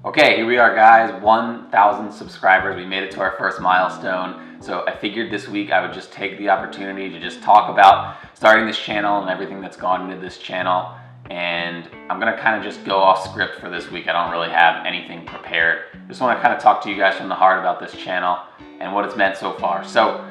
Okay, here we are guys, 1,000 subscribers. We made it to our first milestone. So I figured this week I would just take the opportunity to just talk about starting this channel and everything that's gone into this channel. And I'm gonna kind of just go off script for this week. I don't really have anything prepared. Just wanna kind of talk to you guys from the heart about this channel and what it's meant so far. So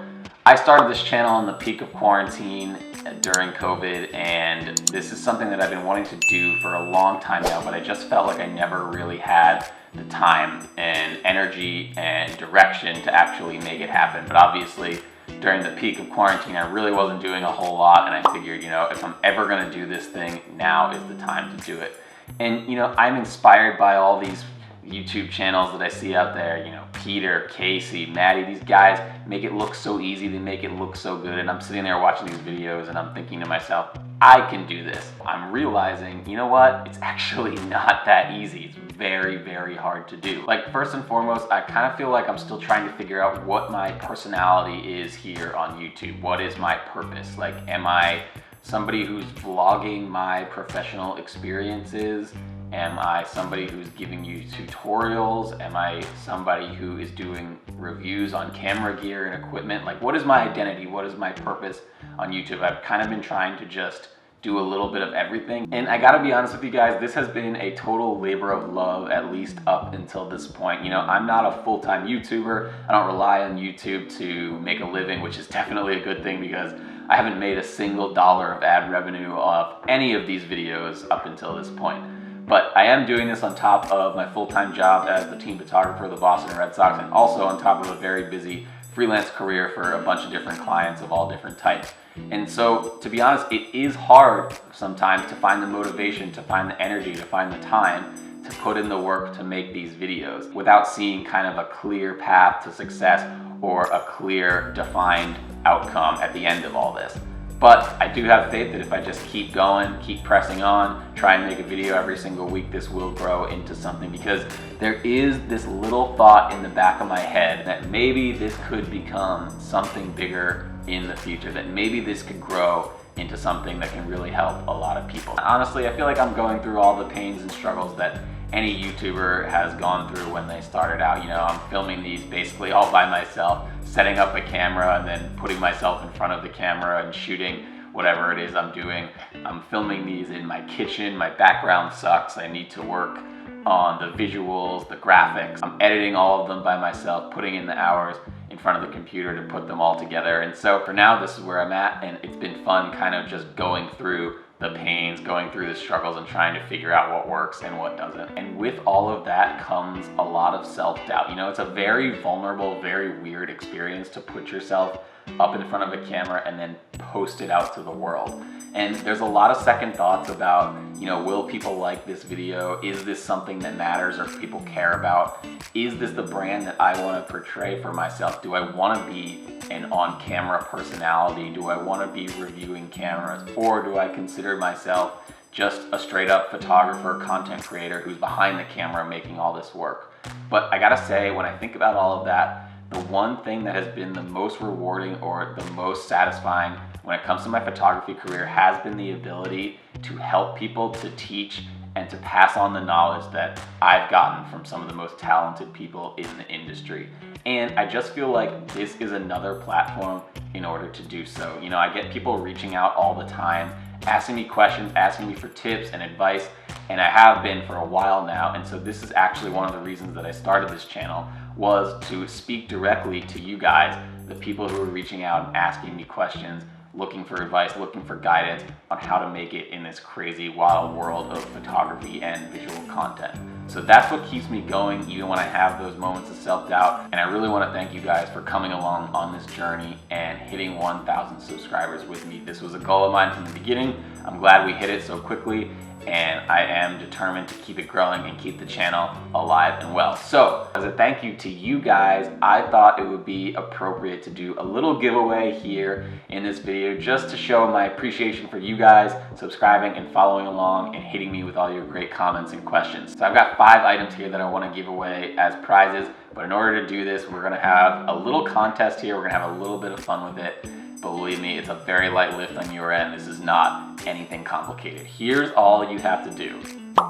I started this channel in the peak of quarantine during COVID, and this is something that I've been wanting to do for a long time now, but I just felt like I never really had the time and energy and direction to actually make it happen. But obviously during the peak of quarantine, I really wasn't doing a whole lot, and I figured, if I'm ever gonna do this thing, now is the time to do it. And I'm inspired by all these YouTube channels that I see out there, Peter, Casey, Maddie, these guys make it look so easy, they make it look so good, and I'm sitting there watching these videos and I'm thinking to myself, I can do this. I'm realizing, it's actually not that easy. It's very, very hard to do. Like, first and foremost, I kind of feel like I'm still trying to figure out what my personality is here on YouTube. What is my purpose? Like, am I somebody who's vlogging my professional experiences? Am I somebody who's giving you tutorials? Am I somebody who is doing reviews on camera gear and equipment? Like, what is my identity? What is my purpose on YouTube? I've kind of been trying to just do a little bit of everything. And I gotta be honest with you guys, this has been a total labor of love, at least up until this point. I'm not a full-time YouTuber. I don't rely on YouTube to make a living, which is definitely a good thing because I haven't made a single dollar of ad revenue off any of these videos up until this point. But I am doing this on top of my full-time job as the team photographer of the Boston Red Sox, and also on top of a very busy freelance career for a bunch of different clients of all different types. And so, to be honest, it is hard sometimes to find the motivation, to find the energy, to find the time to put in the work to make these videos without seeing kind of a clear path to success or a clear, defined outcome at the end of all this. But I do have faith that if I just keep going, keep pressing on, try and make a video every single week, this will grow into something, because there is this little thought in the back of my head that maybe this could become something bigger in the future, that maybe this could grow into something that can really help a lot of people. Honestly, I feel like I'm going through all the pains and struggles that any YouTuber has gone through when they started out. I'm filming these basically all by myself, setting up a camera and then putting myself in front of the camera and shooting whatever it is I'm doing. I'm filming these in my kitchen. My background sucks. I need to work on the visuals, the graphics. I'm editing all of them by myself, putting in the hours in front of the computer to put them all together. And so for now, this is where I'm at, and it's been fun kind of just going through the pains, going through the struggles, and trying to figure out what works and what doesn't. And with all of that comes a lot of self-doubt. It's a very vulnerable, very weird experience to put yourself up in front of a camera and then post it out to the world. And there's a lot of second thoughts about, will people like this video? Is this something that matters or people care about? Is this the brand that I want to portray for myself? Do I want to be an on-camera personality? Do I want to be reviewing cameras? Or do I consider myself just a straight-up photographer, content creator who's behind the camera making all this work? But I gotta say, when I think about all of that, the one thing that has been the most rewarding or the most satisfying when it comes to my photography career has been the ability to help people, to teach, and to pass on the knowledge that I've gotten from some of the most talented people in the industry. And I just feel like this is another platform in order to do so. I get people reaching out all the time, asking me questions, asking me for tips and advice, and I have been for a while now. And so this is actually one of the reasons that I started this channel, was to speak directly to you guys, the people who are reaching out and asking me questions, looking for advice, looking for guidance on how to make it in this crazy, wild world of photography and visual content. So that's what keeps me going, even when I have those moments of self-doubt. And I really want to thank you guys for coming along on this journey and hitting 1,000 subscribers with me. This was a goal of mine from the beginning. I'm glad we hit it so quickly. and I am determined to keep it growing and keep the channel alive and well. So as a thank you to you guys, I thought it would be appropriate to do a little giveaway here in this video just to show my appreciation for you guys subscribing and following along and hitting me with all your great comments and questions. So I've got 5 items here that I want to give away as prizes, but in order to do this, we're going to have a little contest here. We're going to have a little bit of fun with it. Believe me, it's a very light lift on your end. This is not anything complicated. Here's all you have to do.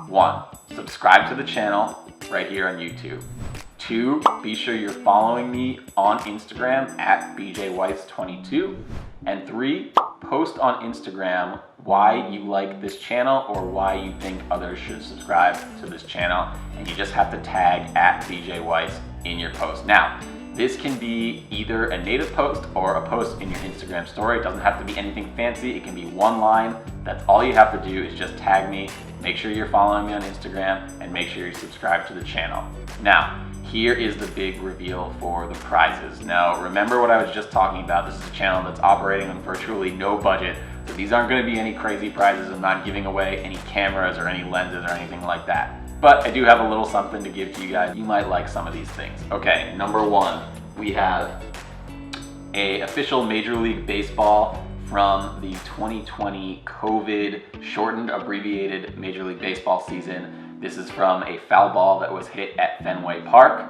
1, subscribe to the channel right here on YouTube. 2, be sure you're following me on Instagram at bjweiss22. And 3, post on Instagram why you like this channel or why you think others should subscribe to this channel. And you just have to tag at bjweiss in your post. Now, this can be either a native post or a post in your Instagram story. It doesn't have to be anything fancy. It can be one line. That's all you have to do is just tag me. Make sure you're following me on Instagram and make sure you subscribe to the channel. Now, here is the big reveal for the prizes. Now, remember what I was just talking about. This is a channel that's operating on virtually no budget. So these aren't going to be any crazy prizes. I'm not giving away any cameras or any lenses or anything like that. But I do have a little something to give to you guys. You might like some of these things. Okay, number 1, we have a official Major League Baseball from the 2020 COVID shortened abbreviated Major League Baseball season. This is from a foul ball that was hit at Fenway Park.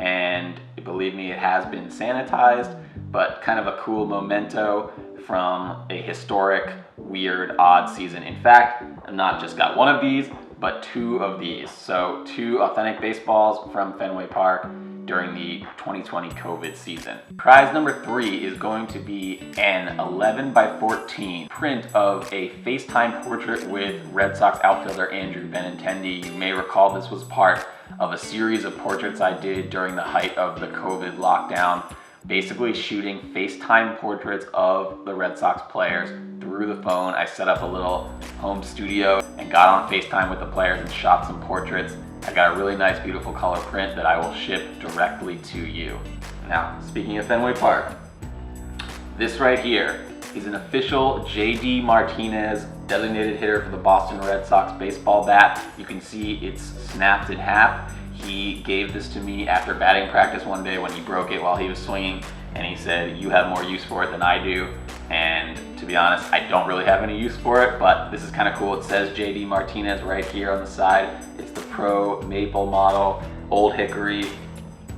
And believe me, it has been sanitized, but kind of a cool memento from a historic, weird, odd season. In fact, I've not just got one of these, but 2 of these. So 2 authentic baseballs from Fenway Park during the 2020 COVID season. Prize number 3 is going to be an 11x14 print of a FaceTime portrait with Red Sox outfielder Andrew Benintendi. You may recall this was part of a series of portraits I did during the height of the COVID lockdown, basically shooting FaceTime portraits of the Red Sox players through the phone. I set up a little home studio and got on FaceTime with the players and shot some portraits. I got a really nice, beautiful color print that I will ship directly to you. Now, speaking of Fenway Park, this right here is an official JD Martinez designated hitter for the Boston Red Sox baseball bat. You can see it's snapped in half. He gave this to me after batting practice one day when he broke it while he was swinging, and he said, "You have more use for it than I do." And to be honest, I don't really have any use for it, but this is kind of cool. It says JD Martinez right here on the side. It's the Pro Maple model, Old Hickory,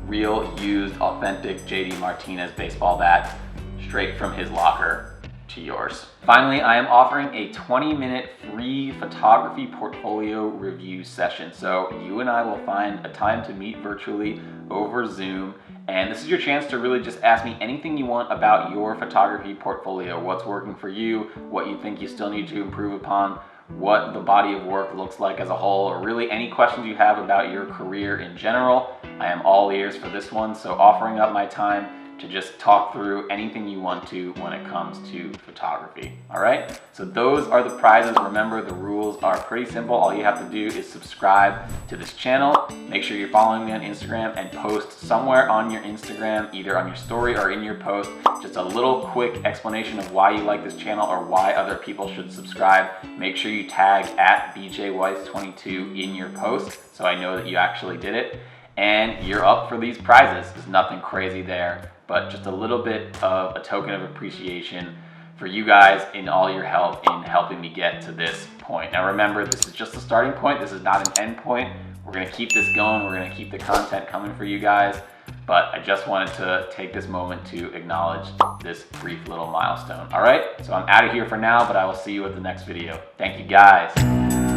real used authentic JD Martinez baseball bat, straight from his locker to yours. Finally, I am offering a 20-minute free photography portfolio review session. So you and I will find a time to meet virtually over Zoom. And this is your chance to really just ask me anything you want about your photography portfolio. What's working for you, what you think you still need to improve upon, what the body of work looks like as a whole, or really any questions you have about your career in general. I am all ears for this one, so offering up my time to just talk through anything you want to when it comes to photography. All right, so those are the prizes. Remember, the rules are pretty simple. All you have to do is subscribe to this channel. Make sure you're following me on Instagram and post somewhere on your Instagram, either on your story or in your post, just a little quick explanation of why you like this channel or why other people should subscribe. Make sure you tag at bjweiss22 in your post so I know that you actually did it. And you're up for these prizes. There's nothing crazy there, but just a little bit of a token of appreciation for you guys in all your help in helping me get to this point. Now remember, this is just a starting point. This is not an end point. We're gonna keep this going. We're gonna keep the content coming for you guys. But I just wanted to take this moment to acknowledge this brief little milestone. All right, so I'm out of here for now, but I will see you at the next video. Thank you guys.